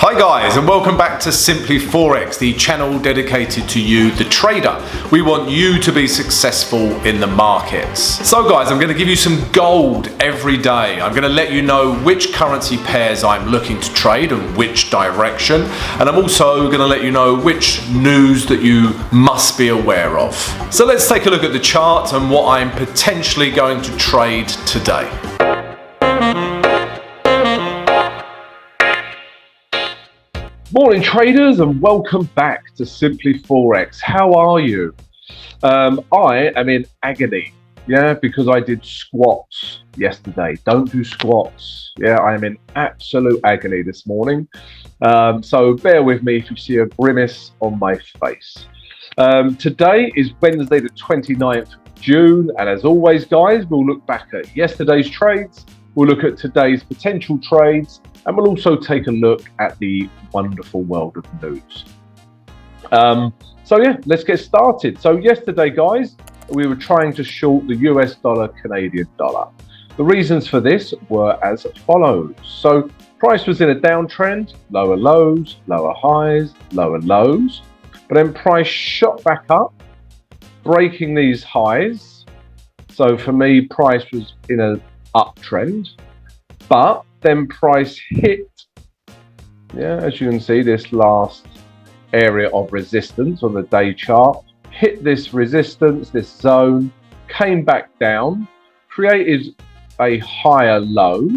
Hi guys, and welcome back to Simply Forex, the channel dedicated to you, the trader. We want you to be successful in the markets. So guys, I'm going to give you some gold every day. I'm going to let you know which currency pairs I'm looking to trade and which direction. And I'm also going to let you know which news that you must be aware of. So let's take a look at the chart and what I'm potentially going to trade today. Morning traders, and welcome back to Simply Forex. How are you? I am in agony, because I did squats yesterday. Don't do squats. I am in absolute agony this morning. So bear with me if you see a grimace on my face. Today is Wednesday the 29th of June, and as always guys, we'll look back at yesterday's trades, we'll look at today's potential trades, and we'll also take a look at the wonderful world of news. Let's get started. So yesterday, guys, we were trying to short the US dollar, Canadian dollar. The reasons for this were as follows. So price was in a downtrend, lower lows, lower highs, lower lows, but then price shot back up, breaking these highs. So for me, price was in an uptrend, but then price hit, as you can see, this last area of resistance on the day chart, hit this resistance, this zone, came back down, created a higher low,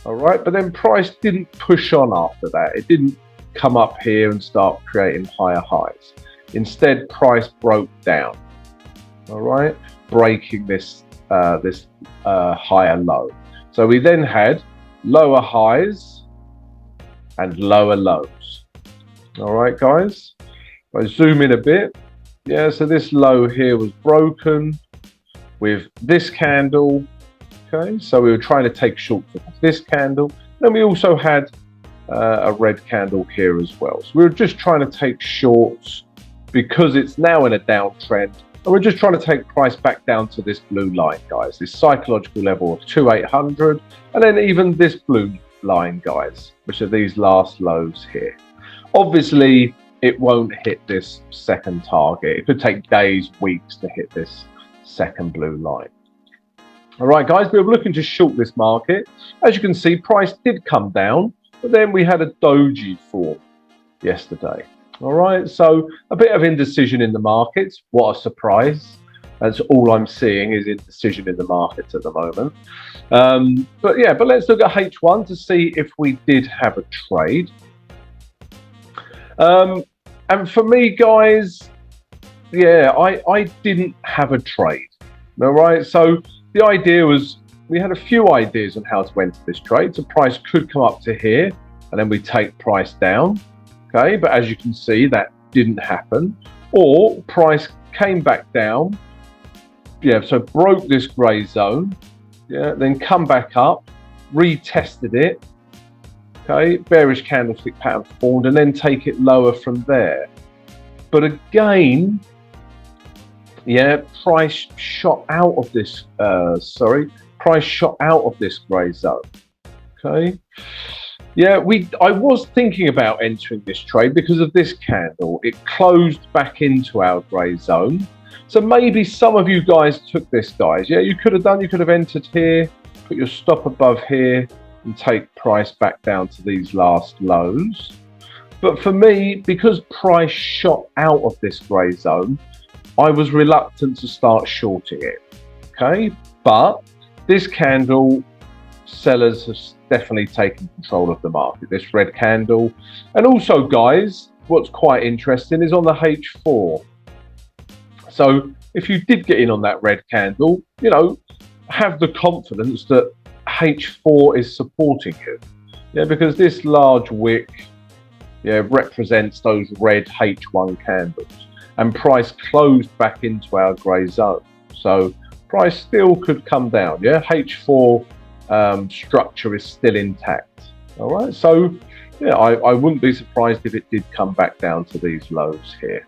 all right, but then price didn't push on after that. It didn't come up here and start creating higher highs. Instead, price broke down, all right, breaking this higher low. So we then had lower highs and lower lows. All right, guys. If I zoom in a bit, so this low here was broken with this candle. Okay, so we were trying to take shorts of this candle. Then we also had a red candle here as well. So we were just trying to take shorts because it's now in a downtrend. And we're just trying to take price back down to this blue line, guys, this psychological level of 2,800, and then even this blue line, guys, which are these last lows here. Obviously, it won't hit this second target. It could take days, weeks to hit this second blue line. All right, guys, we were looking to short this market. As you can see, price did come down, but then we had a doji form yesterday. All right, so a bit of indecision in the markets. What a surprise. That's all I'm seeing is indecision in the markets at the moment. But let's look at H1 to see if we did have a trade. And for me, guys, I didn't have a trade. All right, so the idea was, we had a few ideas on how to enter this trade. So price could come up to here, and then we take price down. Okay, but as you can see, that didn't happen. Or price came back down, so broke this grey zone, then come back up, retested it, okay, bearish candlestick pattern formed, and then take it lower from there. But again, price shot out of this, price shot out of this grey zone, okay. I was thinking about entering this trade because of this candle. It closed back into our grey zone. So maybe some of you guys took this, guys. You could have entered here, put your stop above here, and take price back down to these last lows. But for me, because price shot out of this grey zone, I was reluctant to start shorting it. Okay, but this candle, sellers have definitely taken control of the market, this red candle. And also, guys, what's quite interesting is on the H4. So if you did get in on that red candle, have the confidence that H4 is supporting you. Because this large wick represents those red H1 candles, and price closed back into our grey zone. So price still could come down. H4 structure is still intact. All right, so I wouldn't be surprised if it did come back down to these lows here.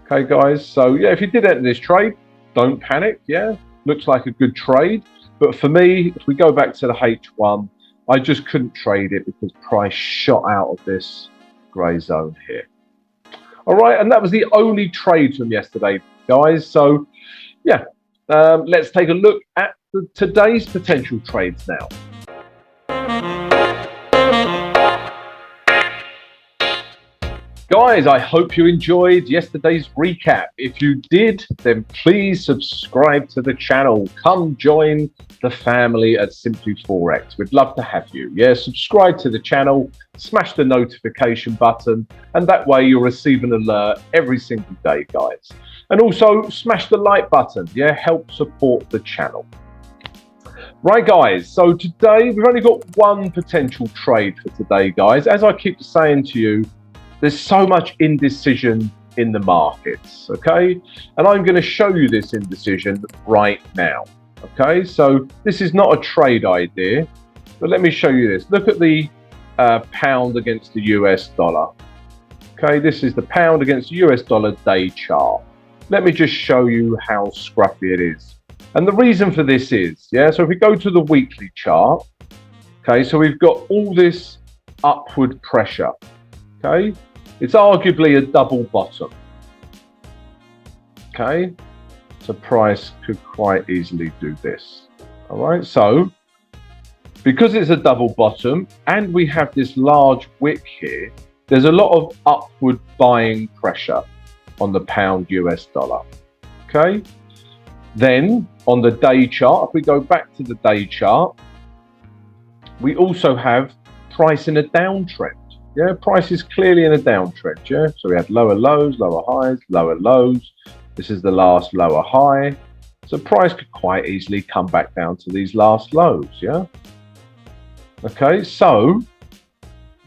Okay, guys, so if you did enter this trade, don't panic. Looks like a good trade, but for me, if we go back to the H1, I just couldn't trade it because price shot out of this grey zone here. All right, and that was the only trade from yesterday, guys. So, yeah, let's take a look at today's potential trades now. Guys, I hope you enjoyed yesterday's recap. If you did, then please subscribe to the channel. Come join the family at Simply Forex. We'd love to have you. Yeah, subscribe to the channel, smash the notification button, and that way you'll receive an alert every single day, guys. And also smash the like button. Yeah, help support the channel. Right, guys, so today we've only got one potential trade for today, guys. As I keep saying to you, there's so much indecision in the markets, okay? And I'm going to show you this indecision right now, okay? So this is not a trade idea, but let me show you this. Look at the pound against the US dollar, okay? This is the pound against the US dollar day chart. Let me just show you how scruffy it is. And the reason for this is, yeah, so if we go to the weekly chart, okay, so we've got all this upward pressure. Okay, it's arguably a double bottom. Okay, so price could quite easily do this. All right, so because it's a double bottom and we have this large wick here, there's a lot of upward buying pressure on the pound US dollar. Okay, then on the day chart, if we go back to the day chart, we also have price in a downtrend. Yeah, price is clearly in a downtrend, yeah? So we had lower lows, lower highs, lower lows. This is the last lower high. So price could quite easily come back down to these last lows, yeah? Okay, so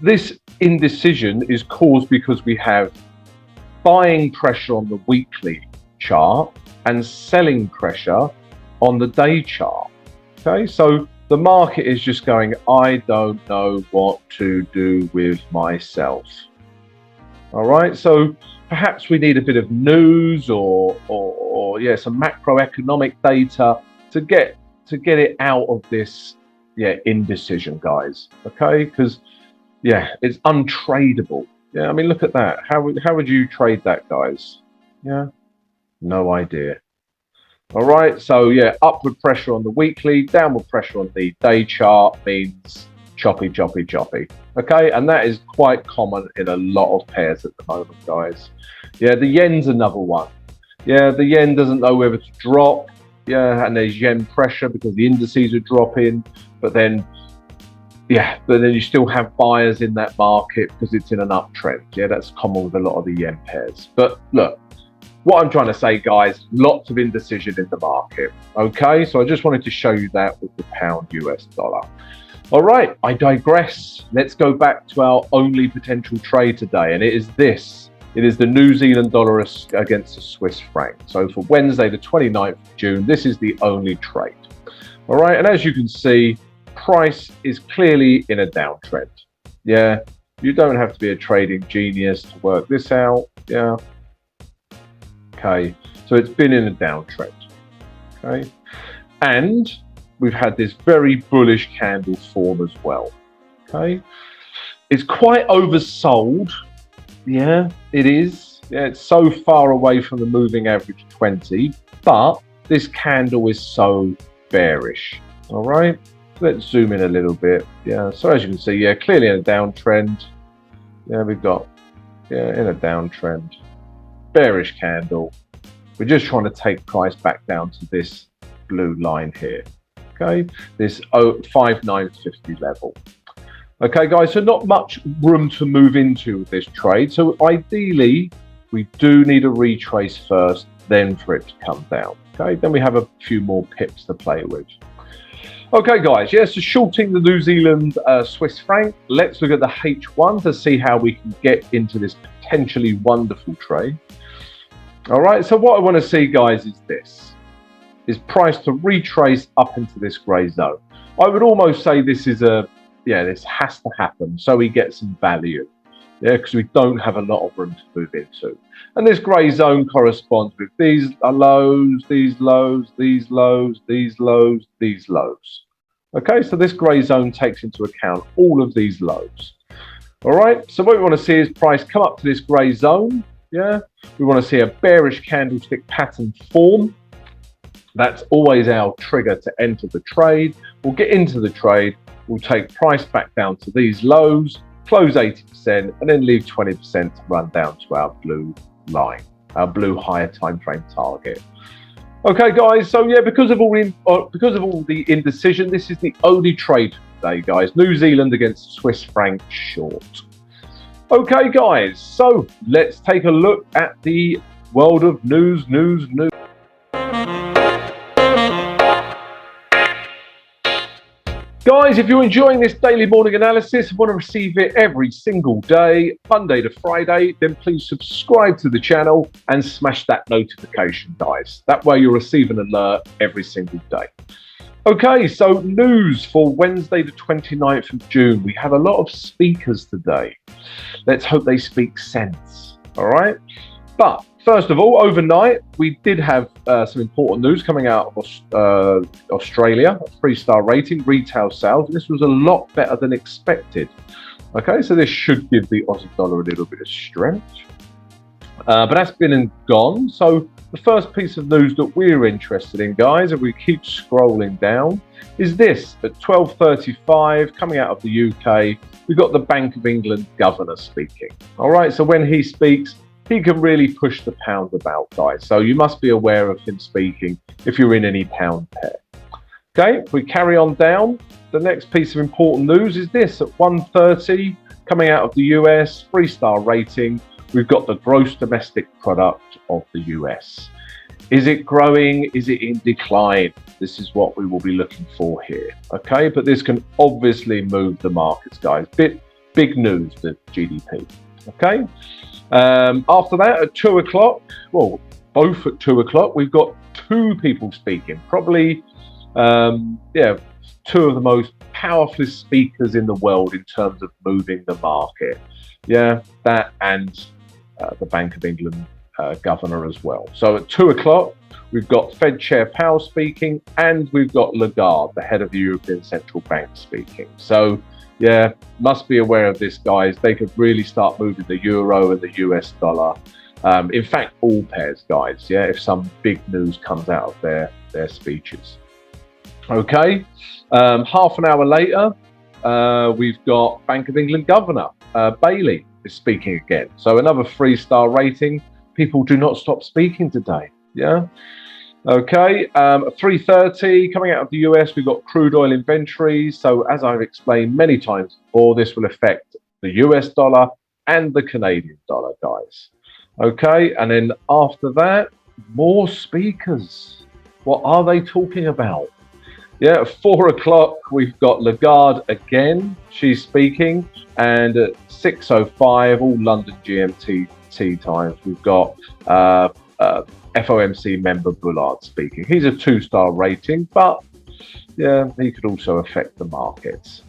this indecision is caused because we have buying pressure on the weekly chart and selling pressure on the day chart, okay? So the market is just going, I don't know what to do with myself. All right, so perhaps we need a bit of news or yeah, some macroeconomic data to get it out of this, yeah, indecision, guys. Okay, because yeah, it's untradeable. Yeah, I mean, look at that. How would you trade that, guys? Yeah, no idea. All right, so yeah, upward pressure on the weekly, downward pressure on the day chart means choppy, choppy, choppy. Okay, and that is quite common in a lot of pairs at the moment, guys. Yeah, the yen's another one. Yeah, the yen doesn't know whether to drop. Yeah, and there's yen pressure because the indices are dropping, but then, yeah, but then you still have buyers in that market because it's in an uptrend. Yeah, that's common with a lot of the yen pairs. But look, what I'm trying to say, guys, lots of indecision in the market. Okay, so I just wanted to show you that with the pound US dollar. All right, I digress. Let's go back to our only potential trade today, and it is this. It is the New Zealand dollar against the Swiss franc. So for Wednesday, the 29th of June, this is the only trade. All right, and as you can see, price is clearly in a downtrend. Yeah, you don't have to be a trading genius to work this out. Yeah. Okay, so it's been in a downtrend. Okay, and we've had this very bullish candle form as well. Okay, it's quite oversold. Yeah, it is. Yeah, it's so far away from the moving average 20, but this candle is so bearish. All right, let's zoom in a little bit. Yeah, so as you can see, yeah, clearly in a downtrend. Yeah, we've got, yeah, in a downtrend. Bearish candle. We're just trying to take price back down to this blue line here. Okay, this 5950 level. Okay, guys, so not much room to move into this trade. So ideally, we do need a retrace first, then for it to come down. Okay, then we have a few more pips to play with. Okay, guys, yes, so shorting the New Zealand Swiss franc. Let's look at the H1 to see how we can get into this potentially wonderful trade. All right, so what I want to see, guys, is this. Is price to retrace up into this grey zone. I would almost say this is this has to happen so we get some value. Yeah, because we don't have a lot of room to move into. And this grey zone corresponds with these lows, these lows, these lows, these lows, these lows. Okay, so this grey zone takes into account all of these lows. All right, so what we want to see is price come up to this grey zone. Yeah, we want to see a bearish candlestick pattern form. That's always our trigger to enter the trade. We'll get into the trade. We'll take price back down to these lows, close 80%, and then leave 20% to run down to our blue line, our blue higher time frame target. Okay, guys. So yeah, because of all the indecision, this is the only trade today, guys. New Zealand against Swiss franc short. Okay, guys. So let's take a look at the world of news. Guys, if you're enjoying this daily morning analysis and want to receive it every single day, Monday to Friday, then please subscribe to the channel and smash that notification, guys. That way you'll receive an alert every single day. Okay, so news for Wednesday the 29th of June. We have a lot of speakers today. Let's hope they speak sense, all right? But first of all, overnight, we did have some important news coming out of Australia, a 3-star rating, retail sales. This was a lot better than expected. Okay, so this should give the Aussie dollar a little bit of strength. But that's been and gone. So the first piece of news that we're interested in, guys, if we keep scrolling down, is this. At 12:35, coming out of the UK, we've got the Bank of England governor speaking. All right, so when he speaks, he can really push the pound about, guys. So you must be aware of him speaking if you're in any pound pair. Okay, if we carry on down, the next piece of important news is this. At 1:30, coming out of the US, 3-star rating, we've got the gross domestic product of the US. Is it growing? Is it in decline? This is what we will be looking for here. Okay, but this can obviously move the markets, guys. Big news, the GDP. Okay. After that, at 2 o'clock, well, both at 2 o'clock, we've got two people speaking. Probably, two of the most powerful speakers in the world in terms of moving the market. Yeah, that and the Bank of England governor as well. So at 2 o'clock, we've got Fed Chair Powell speaking, and we've got Lagarde, the head of the European Central Bank, speaking. So yeah, must be aware of this, guys. They could really start moving the euro and the US dollar. In fact, all pairs, guys. Yeah, if some big news comes out of their speeches. Okay, half an hour later, we've got Bank of England Governor Bailey is speaking again. So another 3-star rating. People do not stop speaking today. Yeah. Okay, 3:30, coming out of the US, we've got crude oil inventories. So as I've explained many times before, this will affect the US dollar and the Canadian dollar, guys. Okay, and then after that, more speakers. What are they talking about? Yeah, at 4 o'clock, we've got Lagarde again. She's speaking. And at 6:05, all London GMT times, we've got FOMC member Bullard speaking. He's a 2-star rating, but yeah, he could also affect the markets.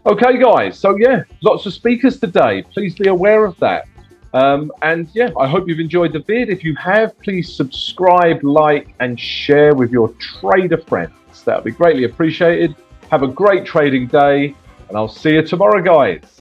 Okay, guys. So yeah, lots of speakers today. Please be aware of that. And yeah, I hope you've enjoyed the vid. If you have, please subscribe, like, and share with your trader friends. That would be greatly appreciated. Have a great trading day, and I'll see you tomorrow, guys.